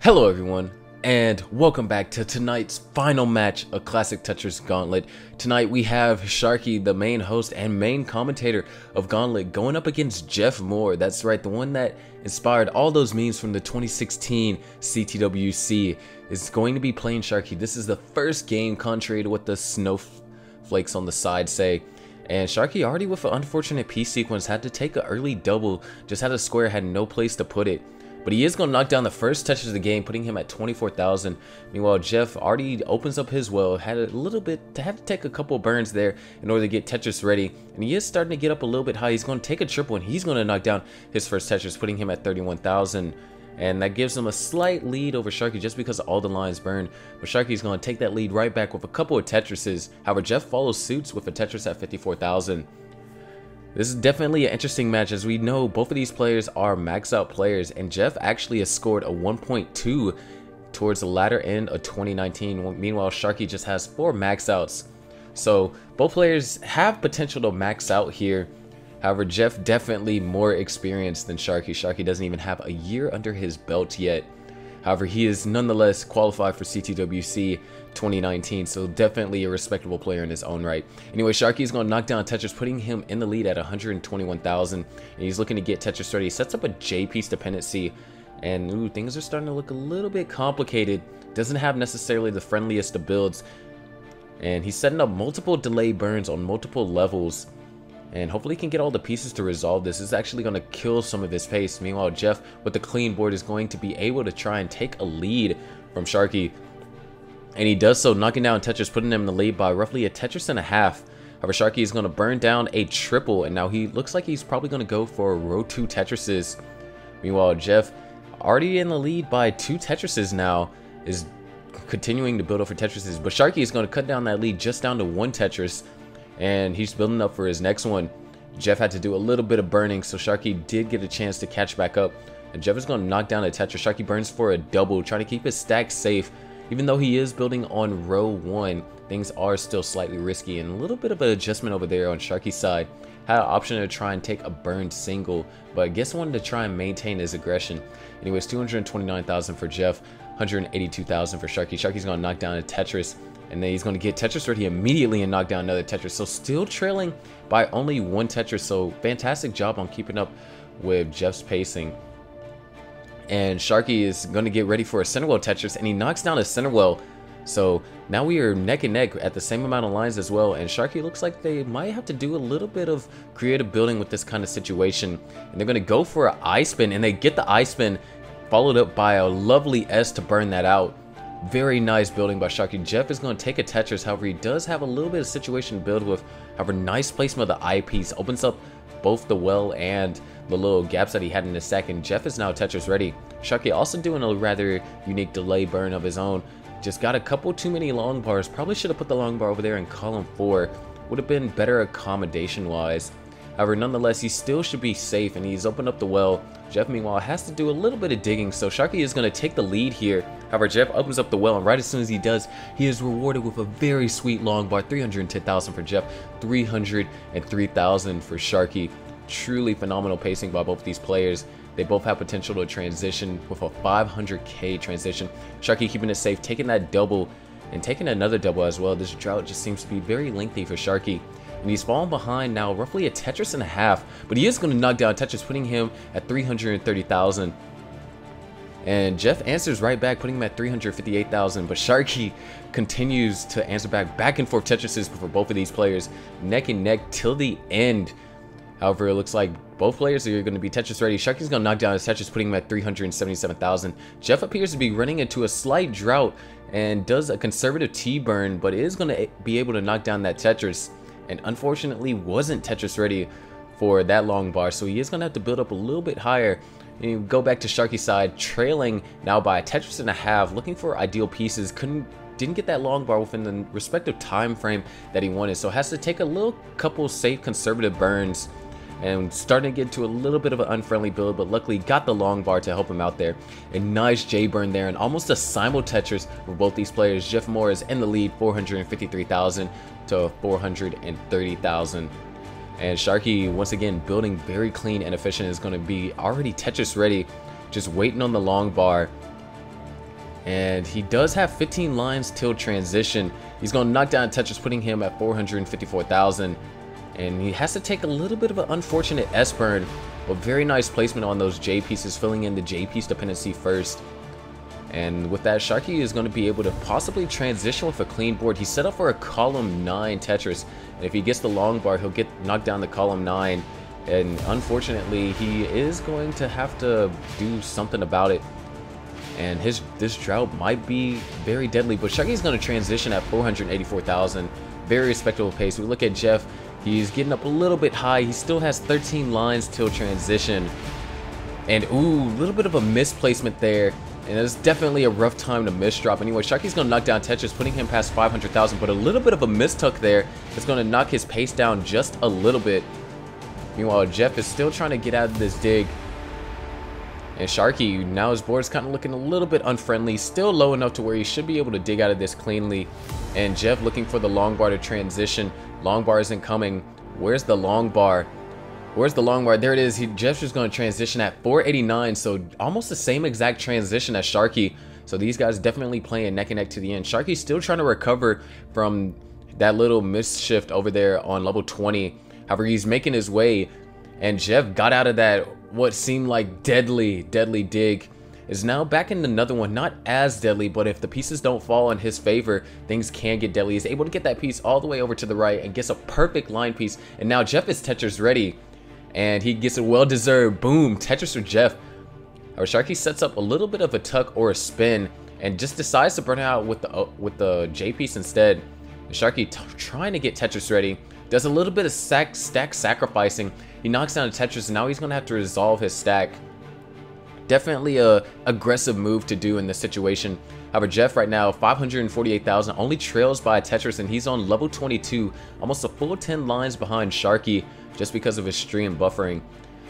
Hello everyone, and welcome back to tonight's final match of Classic Tetris Gauntlet. Tonight we have Sharky, the main host and main commentator of Gauntlet, going up against Jeff Moore. That's right, the one that inspired all those memes from the 2016 CTWC is going to be playing Sharky. This is the first game, contrary to what the snowflakes on the side say. And Sharky, already with an unfortunate piece sequence, had to take an early double, just had a square, had no place to put it. But he is going to knock down the first Tetris of the game, putting him at 24,000. Meanwhile, Jeff already opens up his well, had a little bit to have to take a couple burns there in order to get Tetris ready. And he is starting to get up a little bit high. He's going to take a triple, and he's going to knock down his first Tetris, putting him at 31,000. And that gives him a slight lead over Sharky just because all the lines burn. But Sharky's going to take that lead right back with a couple of Tetrises. However, Jeff follows suits with a Tetris at 54,000. This is definitely an interesting match, as we know both of these players are max out players, and Jeff actually has scored a 1.2 towards the latter end of 2019. Meanwhile, Sharky just has 4 max outs. So both players have potential to max out here. However, Jeff definitely more experienced than Sharky. Sharky doesn't even have a year under his belt yet. However, he is nonetheless qualified for CTWC 2019, so definitely a respectable player in his own right. Anyway, Sharky is going to knock down Tetris, putting him in the lead at 121,000, and he's looking to get Tetris ready. He sets up a J-piece dependency, and ooh, things are starting to look a little bit complicated. Doesn't have necessarily the friendliest of builds, and he's setting up multiple delay burns on multiple levels. And hopefully he can get all the pieces to resolve this. This is actually going to kill some of his pace. Meanwhile, Jeff with the clean board is going to be able to try and take a lead from Sharky. And he does so, knocking down Tetris, putting him in the lead by roughly a Tetris and a half. However, Sharky is going to burn down a triple, and now he looks like he's probably going to go for row 2 Tetrises. Meanwhile, Jeff, already in the lead by 2 Tetrises now, is continuing to build up for Tetrises. But Sharky is going to cut down that lead just down to 1 Tetris. And he's building up for his next one. Jeff had to do a little bit of burning, so Sharky did get a chance to catch back up. And Jeff is going to knock down a Tetris. Sharky burns for a double, trying to keep his stack safe. Even though he is building on row 1, things are still slightly risky. And a little bit of an adjustment over there on Sharky's side. Had an option to try and take a burned single, but I guess wanted to try and maintain his aggression. Anyways, 229,000 for Jeff, 182,000 for Sharky. Sharky's going to knock down a Tetris. And then he's going to get Tetris ready immediately and knock down another Tetris. So still trailing by only 1 Tetris. So fantastic job on keeping up with Jeff's pacing. And Sharky is going to get ready for a center well Tetris. And he knocks down a center well. So now we are neck and neck at the same amount of lines as well. And Sharky looks like they might have to do a little bit of creative building with this kind of situation. And they're going to go for an I spin. And they get the I spin, followed up by a lovely S to burn that out. Very nice building by Sharky. Jeff is going to take a Tetris. However, he does have a little bit of situation to build with. However, nice placement of the eyepiece. Opens up both the well and the little gaps that he had in his stack. And Jeff is now Tetris ready. Sharky also doing a rather unique delay burn of his own. Just got a couple too many long bars. Probably should have put the long bar over there in column 4. Would have been better accommodation wise. However, nonetheless, he still should be safe, and he's opened up the well. Jeff, meanwhile, has to do a little bit of digging, so Sharky is going to take the lead here. However, Jeff opens up the well, and right as soon as he does, he is rewarded with a very sweet long bar. 310,000 for Jeff, 303,000 for Sharky. Truly phenomenal pacing by both of these players. They both have potential to transition with a 500k transition. Sharky keeping it safe, taking that double, and taking another double as well. This drought just seems to be very lengthy for Sharky. And he's fallen behind now roughly a Tetris and a half, but he is going to knock down Tetris, putting him at 330,000. And Jeff answers right back, putting him at 358,000, but Sharky continues to answer back and forth Tetrises for both of these players, neck and neck till the end. However, it looks like both players are going to be Tetris ready. Sharky's going to knock down his Tetris, putting him at 377,000. Jeff appears to be running into a slight drought and does a conservative T-burn, but is going to be able to knock down that Tetris. And unfortunately wasn't Tetris ready for that long bar, so he is going to have to build up a little bit higher. And you go back to Sharky's side, trailing now by a Tetris and a half, looking for ideal pieces. Didn't get that long bar within the respective time frame that he wanted, so has to take a couple safe conservative burns. And starting to get to a little bit of an unfriendly build, but luckily got the long bar to help him out there. A nice J burn there, and almost a simul Tetris for both these players. Jeff Moore is in the lead, 453,000 to 430,000. And Sharky, once again, building very clean and efficient, is going to be already Tetris ready, just waiting on the long bar. And he does have 15 lines till transition. He's going to knock down Tetris, putting him at 454,000. And he has to take a little bit of an unfortunate S-burn. But very nice placement on those J pieces, filling in the J piece dependency first. And with that, Sharky is going to be able to possibly transition with a clean board. He's set up for a column 9 Tetris. And if he gets the long bar, he'll get knocked down the column 9. And unfortunately, he is going to have to do something about it. And this drought might be very deadly. But Sharky's going to transition at 484,000. Very respectable pace. We look at Jeff. He's getting up a little bit high. He still has 13 lines till transition. And ooh, a little bit of a misplacement there. And it's definitely a rough time to misdrop. Anyway, Sharky's going to knock down Tetris, putting him past 500,000. But a little bit of a mistuck there is going to knock his pace down just a little bit. Meanwhile, Jeff is still trying to get out of this dig. And Sharky, now his board's kind of looking a little bit unfriendly. Still low enough to where he should be able to dig out of this cleanly. And Jeff looking for the long bar to transition. Long bar isn't coming. Where's the long bar? Where's the long bar? There it is. Jeff's just going to transition at 489. So almost the same exact transition as Sharky. So these guys definitely playing neck and neck to the end. Sharky's still trying to recover from that little misshift over there on level 20. However, he's making his way. And Jeff got out of that what seemed like deadly dig. Is now back in another one, not as deadly, but if the pieces don't fall in his favor, things can get deadly. He's able to get that piece all the way over to the right and gets a perfect line piece. And now Jeff is Tetris ready. And he gets a well-deserved boom, Tetris for Jeff. Our Sharky sets up a little bit of a tuck or a spin and just decides to burn out with the J piece instead. Sharky trying to get Tetris ready. Does a little bit of stack sacrificing. He knocks down a Tetris and now he's going to have to resolve his stack. Definitely a aggressive move to do in this situation. However, Jeff right now, 548,000, only trails by Tetris, and he's on level 22, almost a full 10 lines behind Sharky just because of his stream buffering.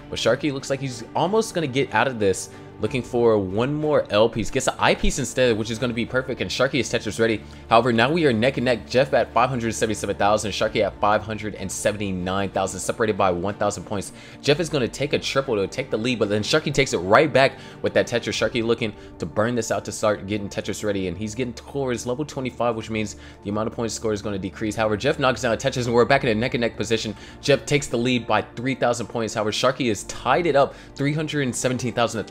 But Sharky looks like he's almost going to get out of this, looking for one more L piece. Gets an I piece instead, which is going to be perfect, and Sharky is Tetris ready. However, now we are neck and neck. Jeff at 577,000, Sharky at 579,000, separated by 1,000 points. Jeff is going to take a triple to take the lead, but then Sharky takes it right back with that Tetris. Sharky looking to burn this out to start getting Tetris ready, and he's getting towards level 25, which means the amount of points scored is going to decrease. However, Jeff knocks down a Tetris, and we're back in a neck and neck position. Jeff takes the lead by 3,000 points. However, Sharky is tied it up 317,000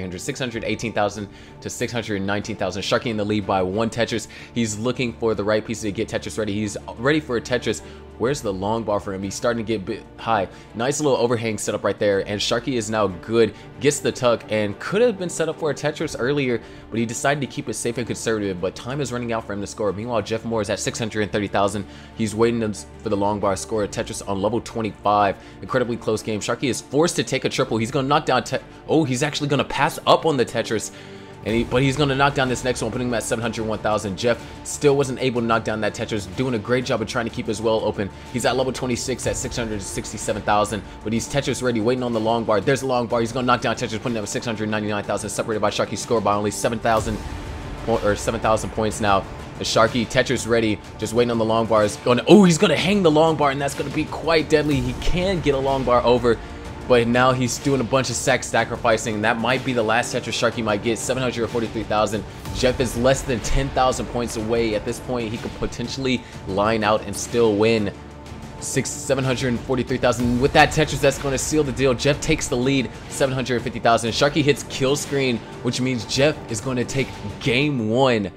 to 618,000 to 619,000. Sharky in the lead by 1 Tetris. He's looking for the right piece to get Tetris ready. He's ready for a Tetris. Where's the long bar for him? He's starting to get a bit high. Nice little overhang set up right there, and Sharky is now good. Gets the tuck and could have been set up for a Tetris earlier, but he decided to keep it safe and conservative. But time is running out for him to score. Meanwhile, Jeff Moore is at 630,000. He's waiting for the long bar, score a Tetris on level 25. Incredibly close game. Sharky is forced to take a triple. He's going to knock down he's actually going to pass up on the Tetris. But he's going to knock down this next one, putting him at 701,000. Jeff still wasn't able to knock down that Tetris, doing a great job of trying to keep his well open. He's at level 26 at 667,000, but he's Tetris ready, waiting on the long bar. There's the long bar. He's going to knock down Tetris, putting him at 699,000, separated by Sharky's score by only 7,000 points now. The Sharky Tetris ready, just waiting on the long bar. He's going to hang the long bar, and that's going to be quite deadly. He can get a long bar over. But now he's doing a bunch of sacrificing. That might be the last Tetris Sharky might get. 743,000. Jeff is less than 10,000 points away. At this point, he could potentially line out and still win. 743,000. With that Tetris, that's going to seal the deal. Jeff takes the lead. 750,000. Sharky hits kill screen, which means Jeff is going to take game 1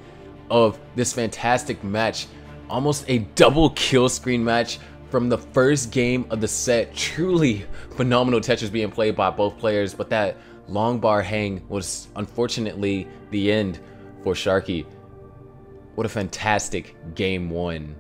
of this fantastic match. Almost a double kill screen match from the first game of the set. Truly phenomenal Tetris being played by both players, but that long bar hang was unfortunately the end for Sharky. What a fantastic game 1.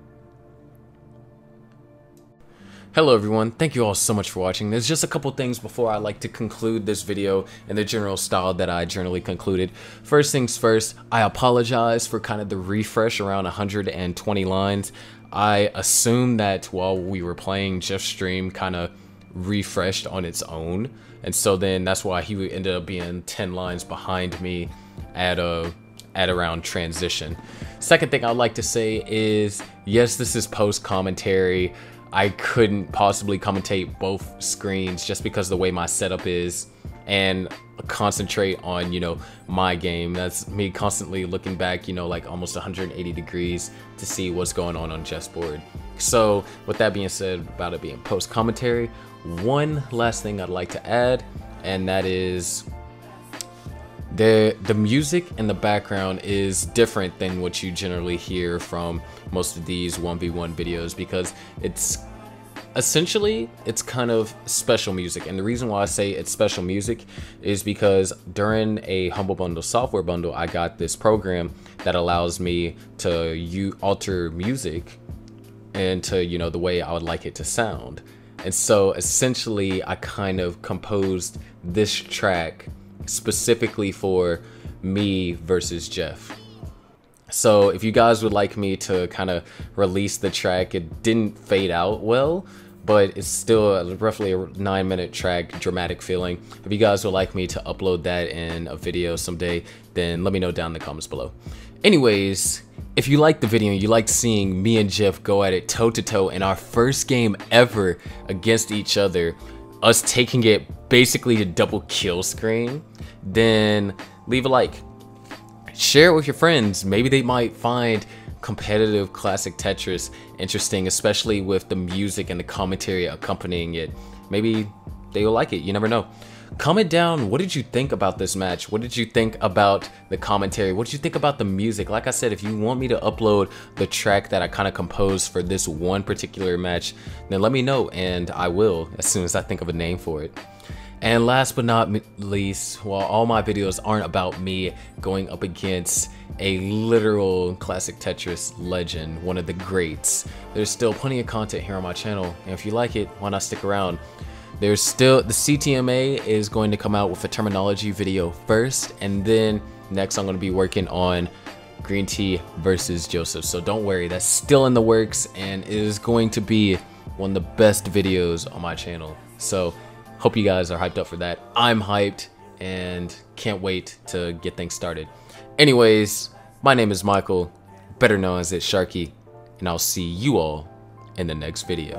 Hello everyone, thank you all so much for watching. There's just a couple things before I like to conclude this video in the general style that I generally concluded. First things first, I apologize for kind of the refresh around 120 lines. I assume that while we were playing, Jeff's stream kind of refreshed on its own, and so then that's why he ended up being 10 lines behind me at around transition. Second thing I'd like to say is, yes, this is post commentary. I couldn't possibly commentate both screens just because of the way my setup is, and concentrate on, you know, my game. That's me constantly looking back, you know, like almost 180 degrees to see what's going on Jeff's board. So with that being said, about it being post commentary, one last thing I'd like to add, and that is the music in the background is different than what you generally hear from most of these 1v1 videos, because it's essentially, it's kind of special music. And the reason why I say it's special music is because during a Humble Bundle software bundle, I got this program that allows me to alter music into, you know, the way I would like it to sound. And so essentially I kind of composed this track specifically for me versus Jeff. So if you guys would like me to kind of release the track, it didn't fade out well, but it's still roughly a 9-minute track, dramatic feeling. If you guys would like me to upload that in a video someday, then let me know down in the comments below. Anyways, if you liked the video and you liked seeing me and Jeff go at it toe to toe in our first game ever against each other, us taking it basically to double kill screen, then leave a like. Share it with your friends. Maybe they might find competitive Classic Tetris interesting, especially with the music and the commentary accompanying it. Maybe they will like it. You never know. Comment down, what did you think about this match? What did you think about the commentary? What did you think about the music? Like I said, if you want me to upload the track that I kind of composed for this one particular match, then let me know, and I will as soon as I think of a name for it. And last but not least, while all my videos aren't about me going up against a literal Classic Tetris legend, one of the greats, there's still plenty of content here on my channel, and if you like it, why not stick around? There's still, the CTMA is going to come out with a terminology video first, and then next I'm going to be working on Green Tea versus Joseph. So don't worry, that's still in the works, and it is going to be one of the best videos on my channel. So hope you guys are hyped up for that. I'm hyped and can't wait to get things started. Anyways, my name is Michael, better known as ITZsharky, and I'll see you all in the next video.